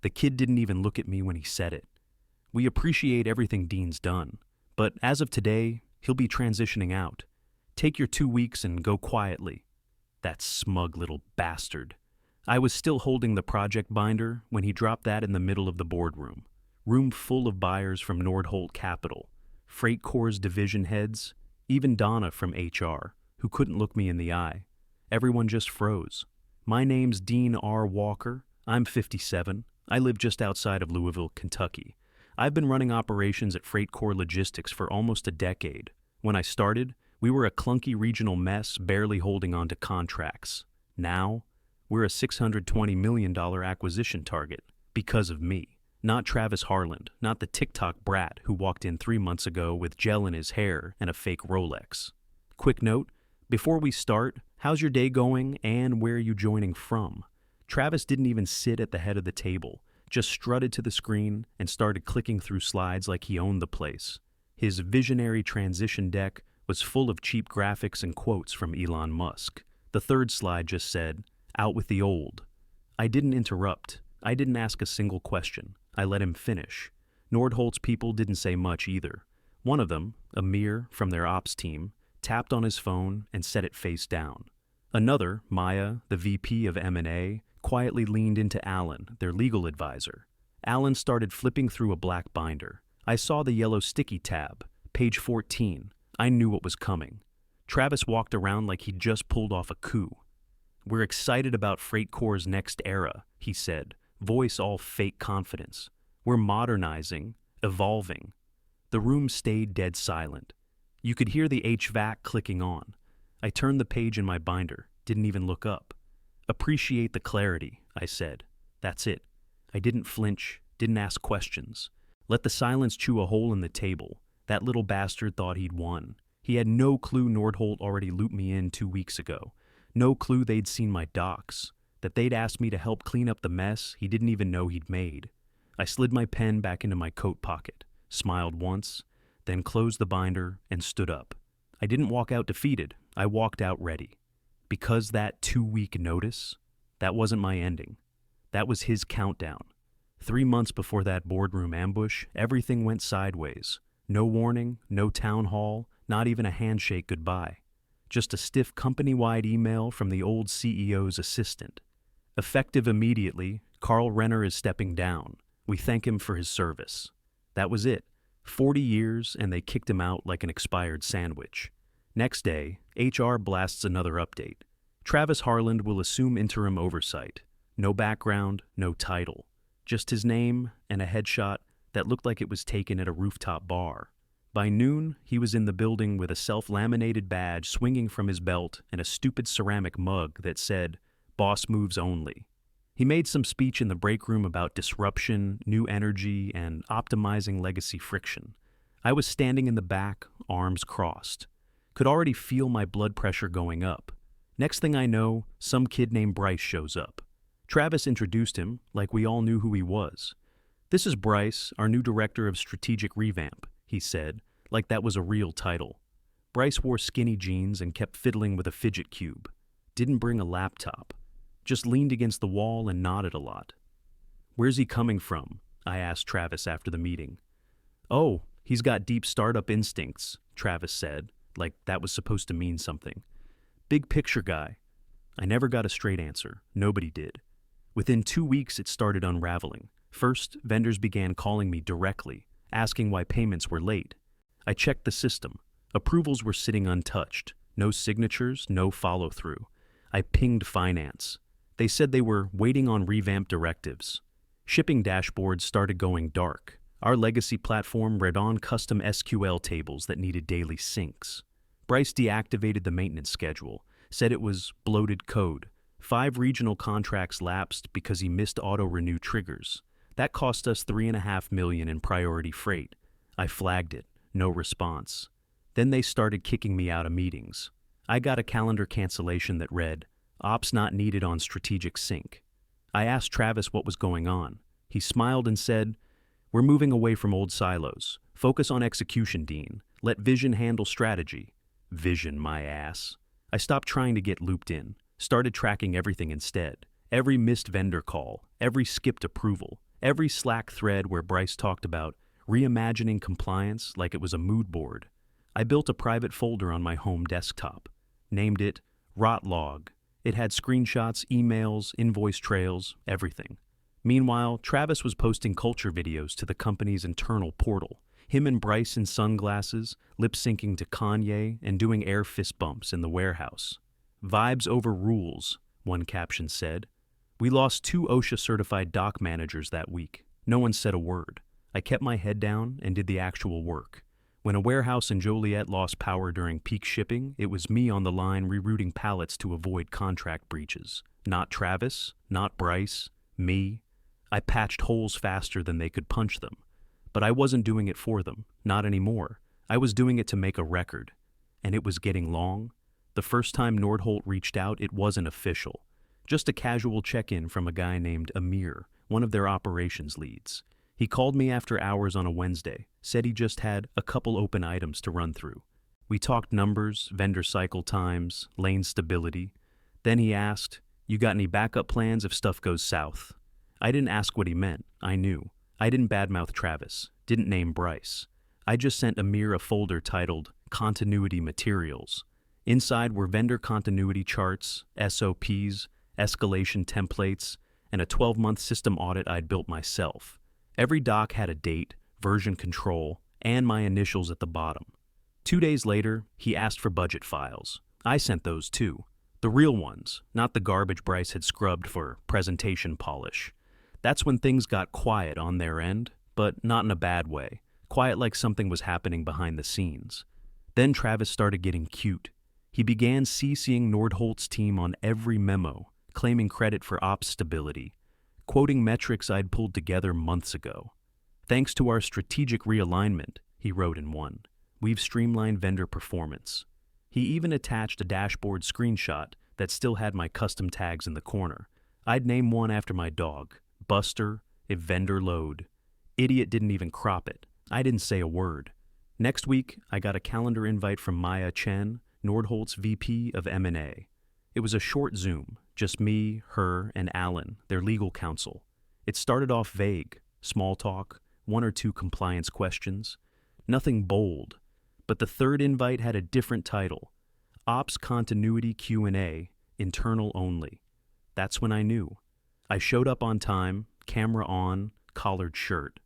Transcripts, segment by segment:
The kid didn't even look at me when he said it. We appreciate everything Dean's done, but as of today, he'll be transitioning out. Take your 2 weeks and go quietly. That smug little bastard. I was still holding the project binder when he dropped that in the middle of the boardroom. Room full of buyers from Nordholt Capital, Freight Corps division heads, even Donna from HR, who couldn't look me in the eye. Everyone just froze. My name's Dean R. Walker. I'm 57. I live just outside of Louisville, Kentucky. I've been running operations at Freight Corps Logistics for almost a decade. When I started, we were a clunky regional mess barely holding on to contracts. Now, we're a $620 million acquisition target because of me. Not Travis Harland, not the TikTok brat who walked in 3 months ago with gel in his hair and a fake Rolex. Quick note, before we start, how's your day going and where are you joining from? Travis didn't even sit at the head of the table, just strutted to the screen and started clicking through slides like he owned the place. His visionary transition deck was full of cheap graphics and quotes from Elon Musk. The third slide just said, "Out with the old." I didn't interrupt. I didn't ask a single question. I let him finish. Nordholt's people didn't say much either. One of them, Amir from their ops team, tapped on his phone and set it face down. Another, Maya, the VP of M&A, quietly leaned into Alan, their legal advisor. Alan started flipping through a black binder. I saw the yellow sticky tab, page 14. I knew what was coming. Travis walked around like he'd just pulled off a coup. "We're excited about Freight Corps' next era," he said, voice all fake confidence. "We're modernizing, evolving." The room stayed dead silent. You could hear the HVAC clicking on. I turned the page in my binder, didn't even look up. "Appreciate the clarity," I said. That's it. I didn't flinch, didn't ask questions. Let the silence chew a hole in the table. That little bastard thought he'd won. He had no clue Nordholt already looped me in 2 weeks ago. No clue they'd seen my docs. That they'd asked me to help clean up the mess he didn't even know he'd made. I slid my pen back into my coat pocket, smiled once, then closed the binder and stood up. I didn't walk out defeated. I walked out ready. Because that 2-week notice, that wasn't my ending. That was his countdown. 3 months before that boardroom ambush, everything went sideways. No warning, no town hall, not even a handshake goodbye. Just a stiff company-wide email from the old CEO's assistant. Effective immediately, Carl Renner is stepping down. We thank him for his service. That was it. 40 years and they kicked him out like an expired sandwich. Next day, HR blasts another update. Travis Harland will assume interim oversight. No background, no title. Just his name and a headshot that looked like it was taken at a rooftop bar. By noon, he was in the building with a self-laminated badge swinging from his belt and a stupid ceramic mug that said, "Boss moves only." He made some speech in the break room about disruption, new energy, and optimizing legacy friction. I was standing in the back, arms crossed. Could already feel my blood pressure going up. Next thing I know, some kid named Bryce shows up. Travis introduced him like we all knew who he was. "This is Bryce, our new director of strategic revamp," he said, like that was a real title. Bryce wore skinny jeans and kept fiddling with a fidget cube. Didn't bring a laptop. Just leaned against the wall and nodded a lot. "Where's he coming from?" I asked Travis after the meeting. "Oh, he's got deep startup instincts," Travis said, like that was supposed to mean something. "Big picture guy." I never got a straight answer. Nobody did. Within 2 weeks, it started unraveling. First, vendors began calling me directly, asking why payments were late. I checked the system. Approvals were sitting untouched. No signatures, no follow-through. I pinged finance. They said they were waiting on revamp directives. Shipping dashboards started going dark. Our legacy platform read on custom SQL tables that needed daily syncs. Bryce deactivated the maintenance schedule, said it was bloated code. 5 regional contracts lapsed because he missed auto-renew triggers. That cost us $3.5 million in priority freight. I flagged it. No response. Then they started kicking me out of meetings. I got a calendar cancellation that read, "Ops not needed on strategic sync." I asked Travis what was going on. He smiled and said, "We're moving away from old silos. Focus on execution, Dean. Let vision handle strategy." Vision, my ass. I stopped trying to get looped in. Started tracking everything instead. Every missed vendor call, every skipped approval, Every Slack thread where Bryce talked about reimagining compliance like it was a mood board. I built a private folder on my home desktop, named it Rot Log. It had screenshots, emails, invoice trails, everything. Meanwhile, Travis was posting culture videos to the company's internal portal. Him and Bryce in sunglasses, lip-syncing to Kanye and doing air fist bumps in the warehouse. Vibes over rules, one caption said. We lost 2 OSHA-certified dock managers that week. No one said a word. I kept my head down and did the actual work. When a warehouse in Joliet lost power during peak shipping, it was me on the line rerouting pallets to avoid contract breaches. Not Travis, not Bryce, me. I patched holes faster than they could punch them. But I wasn't doing it for them, not anymore. I was doing it to make a record. And it was getting long. The first time Nordholt reached out, it wasn't official. Just a casual check-in from a guy named Amir, one of their operations leads. He called me after hours on a Wednesday, said he just had a couple open items to run through. We talked numbers, vendor cycle times, lane stability. Then he asked, "You got any backup plans if stuff goes south?" I didn't ask what he meant. I knew. I didn't badmouth Travis, didn't name Bryce. I just sent Amir a folder titled Continuity Materials. Inside were vendor continuity charts, SOPs, escalation templates, and a 12-month system audit I'd built myself. Every doc had a date, version control, and my initials at the bottom. 2 days later, he asked for budget files. I sent those too. The real ones, not the garbage Bryce had scrubbed for presentation polish. That's when things got quiet on their end, but not in a bad way. Quiet like something was happening behind the scenes. Then Travis started getting cute. He began CCing Nordholt's team on every memo, claiming credit for ops stability, quoting metrics I'd pulled together months ago. Thanks to our strategic realignment, he wrote in one, we've streamlined vendor performance. He even attached a dashboard screenshot that still had my custom tags in the corner. I'd name one after my dog, Buster, if vendor load. Idiot didn't even crop it. I didn't say a word. Next week, I got a calendar invite from Maya Chen, Nordholt's VP of M&A. It was a short Zoom, just me, her, and Alan, their legal counsel. It started off vague, small talk, 1 or 2 compliance questions. Nothing bold, but the third invite had a different title, Ops Continuity Q&A, internal only. That's when I knew. I showed up on time, camera on, collared shirt.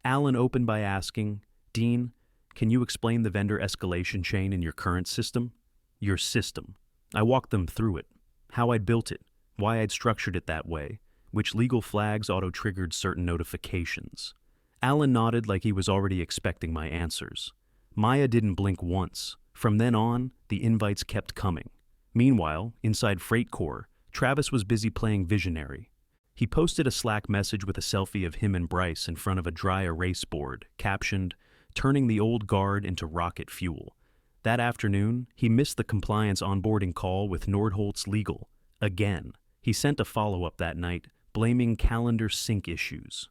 Alan opened by asking, Dean, can you explain the vendor escalation chain in your current system? Your system. I walked them through it, how I'd built it, why I'd structured it that way, which legal flags auto-triggered certain notifications. Alan nodded like he was already expecting my answers. Maya didn't blink once. From then on, the invites kept coming. Meanwhile, inside Freight Corps, Travis was busy playing visionary. He posted a Slack message with a selfie of him and Bryce in front of a dry erase board, captioned, turning the old guard into rocket fuel. That afternoon, he missed the compliance onboarding call with Nordholt's legal. Again. He sent a follow-up that night, blaming calendar sync issues.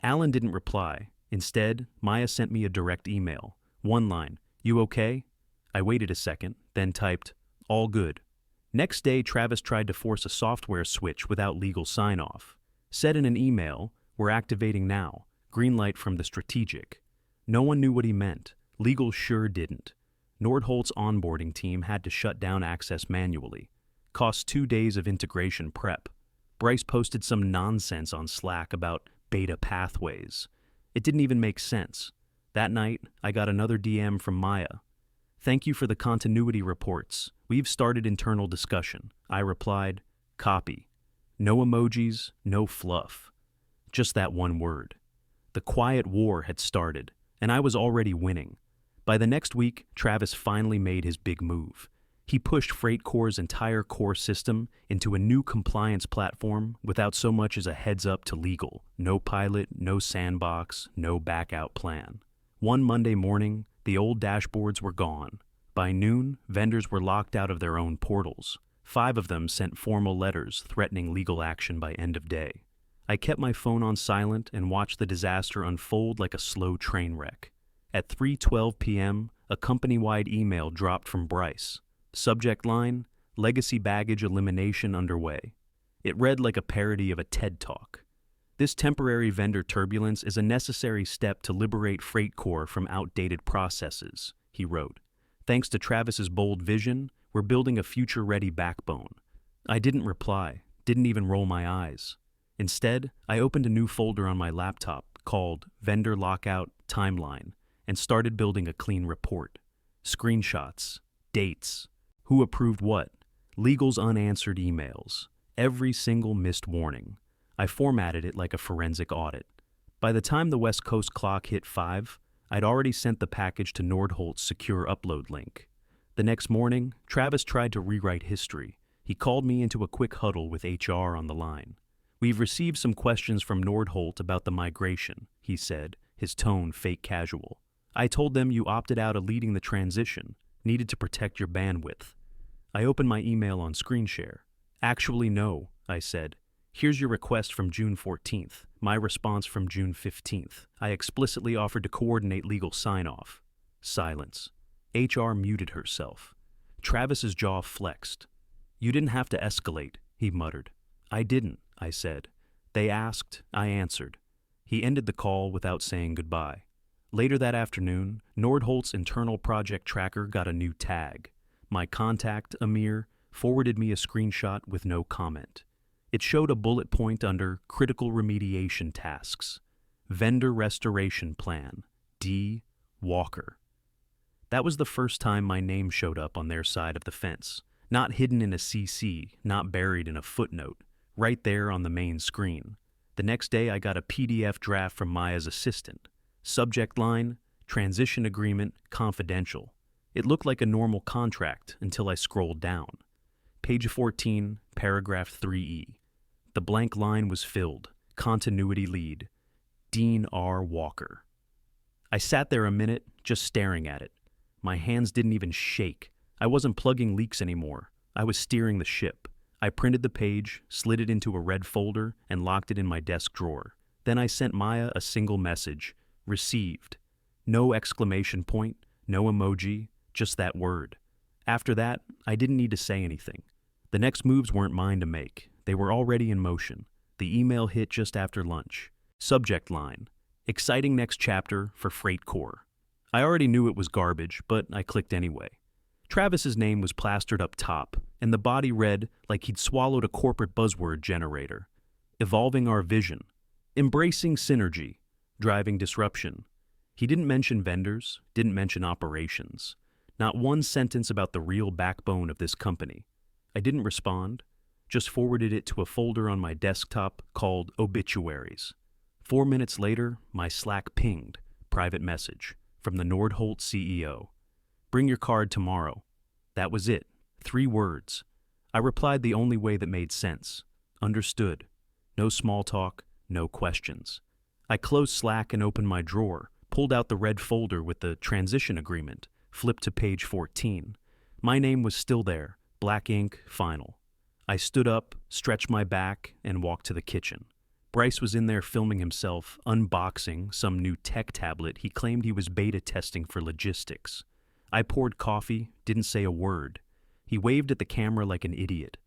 Alan didn't reply. Instead, Maya sent me a direct email. One line, you okay? I waited a second, then typed, all good. Next day, Travis tried to force a software switch without legal sign-off. Said in an email, we're activating now. Green light from the strategic. No one knew what he meant. Legal sure didn't. Nordholt's onboarding team had to shut down access manually. Cost 2 days of integration prep. Bryce posted some nonsense on Slack about beta pathways. It didn't even make sense. That night, I got another DM from Maya. Thank you for the continuity reports. We've started internal discussion. I replied, copy. No emojis, no fluff. Just that one word. The quiet war had started, and I was already winning. By the next week, Travis finally made his big move. He pushed Freight Corps' entire core system into a new compliance platform without so much as a heads up to legal. No pilot, no sandbox, no back-out plan. One Monday morning, the old dashboards were gone. By noon, vendors were locked out of their own portals. 5 of them sent formal letters threatening legal action by end of day. I kept my phone on silent and watched the disaster unfold like a slow train wreck. At 3:12 p.m., a company-wide email dropped from Bryce. Subject line, Legacy Baggage Elimination Underway. It read like a parody of a TED Talk. This temporary vendor turbulence is a necessary step to liberate Freight Corps from outdated processes, he wrote. Thanks to Travis's bold vision, we're building a future-ready backbone. I didn't reply, didn't even roll my eyes. Instead, I opened a new folder on my laptop called Vendor Lockout Timeline and started building a clean report. Screenshots, dates, who approved what, legal's unanswered emails, every single missed warning. I formatted it like a forensic audit. By the time the West Coast clock hit 5, I'd already sent the package to Nordholt's secure upload link. The next morning, Travis tried to rewrite history. He called me into a quick huddle with HR on the line. We've received some questions from Nordholt about the migration, he said, his tone fake casual. I told them you opted out of leading the transition, needed to protect your bandwidth. I opened my email on screen share. Actually, no, I said. Here's your request from June 14th, my response from June 15th. I explicitly offered to coordinate legal sign-off. Silence. HR muted herself. Travis's jaw flexed. You didn't have to escalate, he muttered. I didn't, I said. They asked, I answered. He ended the call without saying goodbye. Later that afternoon, Nordholt's internal project tracker got a new tag. My contact, Amir, forwarded me a screenshot with no comment. It showed a bullet point under Critical Remediation Tasks. Vendor Restoration Plan, D. Walker. That was the first time my name showed up on their side of the fence. Not hidden in a CC, not buried in a footnote. Right there on the main screen. The next day I got a PDF draft from Maya's assistant. Subject line, Transition Agreement, Confidential. It looked like a normal contract until I scrolled down. Page 14, paragraph 3E. The blank line was filled. Continuity lead. Dean R. Walker. I sat there a minute, just staring at it. My hands didn't even shake. I wasn't plugging leaks anymore. I was steering the ship. I printed the page, slid it into a red folder, and locked it in my desk drawer. Then I sent Maya a single message. Received. No exclamation point, no emoji, just that word. After that, I didn't need to say anything. The next moves weren't mine to make. They were already in motion. The email hit just after lunch. Subject line. Exciting next chapter for Freight Corps. I already knew it was garbage, but I clicked anyway. Travis's name was plastered up top, and the body read like he'd swallowed a corporate buzzword generator. Evolving our vision. Embracing synergy. Driving disruption. He didn't mention vendors, didn't mention operations. Not one sentence about the real backbone of this company. I didn't respond, just forwarded it to a folder on my desktop called Obituaries. 4 minutes later, my Slack pinged, private message, from the Nordholt CEO. Bring your card tomorrow. That was it. 3 words. I replied the only way that made sense. Understood. No small talk, no questions. I closed Slack and opened my drawer, pulled out the red folder with the transition agreement, flipped to page 14. My name was still there, black ink, final. I stood up, stretched my back, and walked to the kitchen. Bryce was in there filming himself, unboxing some new tech tablet he claimed he was beta testing for logistics. I poured coffee, didn't say a word. He waved at the camera like an idiot.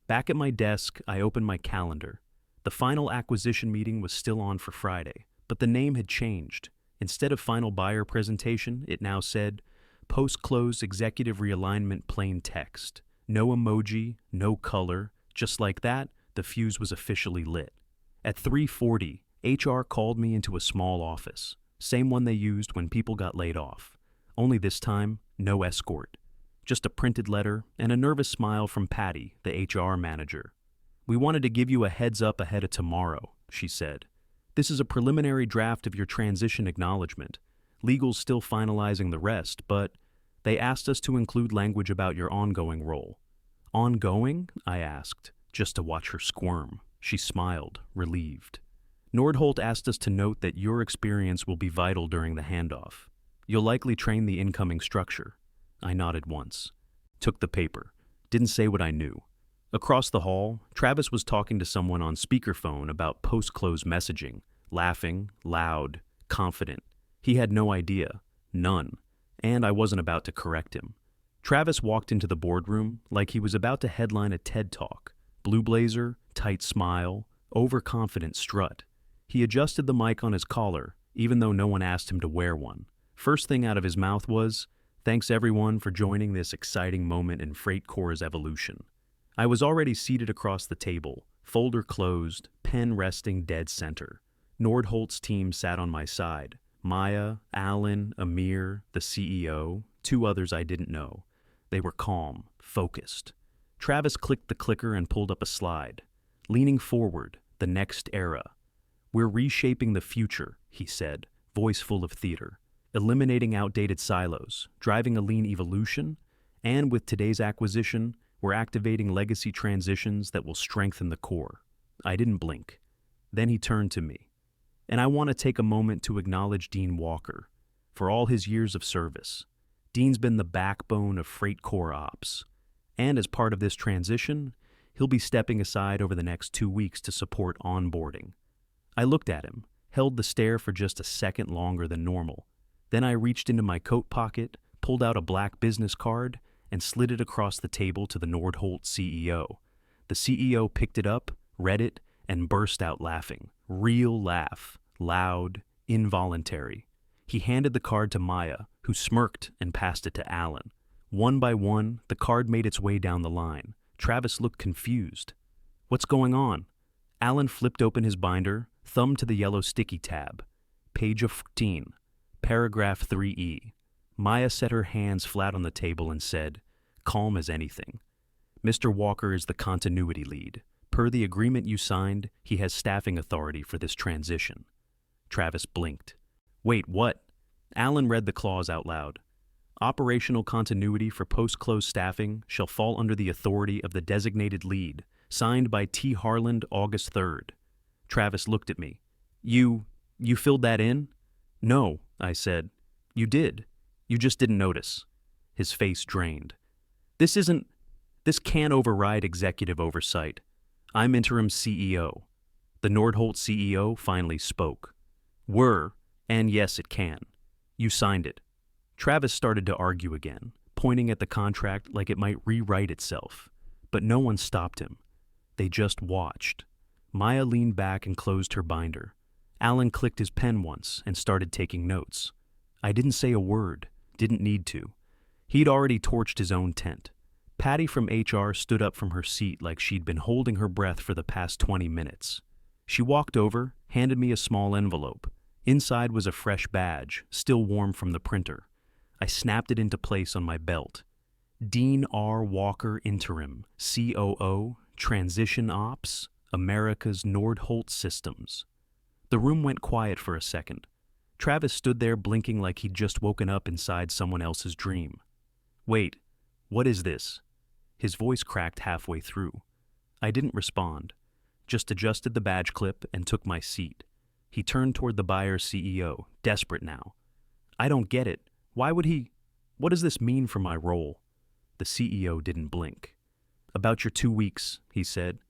Back at my desk, I opened my calendar. The final acquisition meeting was still on for Friday, but the name had changed. Instead of final buyer presentation, it now said, Post-close executive realignment plain text. No emoji, no color. Just like that, the fuse was officially lit. At 3:40, HR called me into a small office, same one they used when people got laid off. Only this time, no escort. Just a printed letter and a nervous smile from Patty, the HR manager. We wanted to give you a heads up ahead of tomorrow, she said. This is a preliminary draft of your transition acknowledgement. Legal's still finalizing the rest, but they asked us to include language about your ongoing role. Ongoing? I asked, just to watch her squirm. She smiled, relieved. Nordholt asked us to note that your experience will be vital during the handoff. You'll likely train the incoming structure. I nodded once. Took the paper. Didn't say what I knew. Across the hall, Travis was talking to someone on speakerphone about post-close messaging, laughing, loud, confident. He had no idea. None. And I wasn't about to correct him. Travis walked into the boardroom like he was about to headline a TED Talk. Blue blazer, tight smile, overconfident strut. He adjusted the mic on his collar, even though no one asked him to wear one. First thing out of his mouth was, "Thanks everyone for joining this exciting moment in Freight Corps' evolution." I was already seated across the table, folder closed, pen resting dead center. Nordholt's team sat on my side. Maya, Alan, Amir, the CEO, two others I didn't know. They were calm, focused. Travis clicked the clicker and pulled up a slide. Leaning forward, the next era. "We're reshaping the future," he said, voice full of theater. "Eliminating outdated silos, driving a lean evolution, and with today's acquisition, we're activating legacy transitions that will strengthen the core." I didn't blink. Then he turned to me. "And I want to take a moment to acknowledge Dean Walker for all his years of service. Dean's been the backbone of Freight Corps Ops. And as part of this transition, he'll be stepping aside over the next 2 weeks to support onboarding." I looked at him, held the stare for just a second longer than normal. Then I reached into my coat pocket, pulled out a black business card, and slid it across the table to the Nordholt CEO. The CEO picked it up, read it, and burst out laughing. Real laugh, loud, involuntary. He handed the card to Maya, who smirked and passed it to Alan. One by one, the card made its way down the line. Travis looked confused. "What's going on?" Alan flipped open his binder, thumbed to the yellow sticky tab. Page of 14, paragraph 3E. Maya set her hands flat on the table and said, calm as anything, "Mr. Walker is the continuity lead. Per the agreement you signed, he has staffing authority for this transition." Travis blinked. "Wait, what?" Alan read the clause out loud. "Operational continuity for post-close staffing shall fall under the authority of the designated lead, signed by T. Harland, August 3rd. Travis looked at me. You filled that in?" "No," I said. "You did. You just didn't notice." His face drained. This can't override executive oversight. I'm interim CEO." The Nordholt CEO finally spoke. And yes, it can. You signed it." Travis started to argue again, pointing at the contract like it might rewrite itself. But no one stopped him. They just watched. Maya leaned back and closed her binder. Alan clicked his pen once and started taking notes. I didn't say a word, didn't need to. He'd already torched his own tent. Patty from HR stood up from her seat like she'd been holding her breath for the past 20 minutes. She walked over, handed me a small envelope. Inside was a fresh badge, still warm from the printer. I snapped it into place on my belt. Dean R. Walker Interim, COO, Transition Ops, America's Nordholt Systems. The room went quiet for a second. Travis stood there blinking like he'd just woken up inside someone else's dream. "Wait, what is this?" His voice cracked halfway through. I didn't respond, just adjusted the badge clip and took my seat. He turned toward the buyer's CEO, desperate now. "I don't get it. Why would he? What does this mean for my role?" The CEO didn't blink. "About your 2 weeks," he said.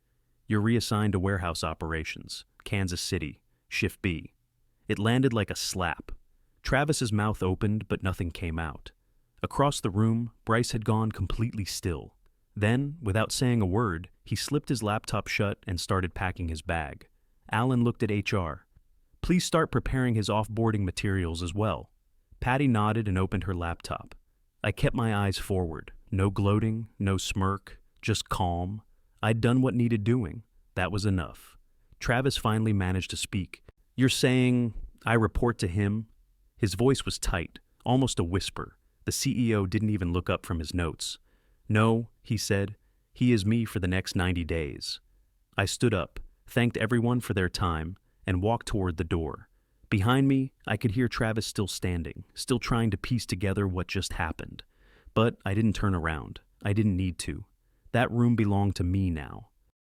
"You're reassigned to warehouse operations, Kansas City, Shift B." It landed like a slap. Travis's mouth opened, but nothing came out. Across the room, Bryce had gone completely still. Then, without saying a word, he slipped his laptop shut and started packing his bag. Alan looked at HR. "Please start preparing his off-boarding materials as well." Patty nodded and opened her laptop. I kept my eyes forward. No gloating, no smirk, just calm. I'd done what needed doing. That was enough. Travis finally managed to speak. "You're saying I report to him?" His voice was tight, almost a whisper. The CEO didn't even look up from his notes. "No," he said. "He is me for the next 90 days. I stood up, thanked everyone for their time, and walked toward the door. Behind me, I could hear Travis still standing, still trying to piece together what just happened. But I didn't turn around. I didn't need to. That room belonged to me now.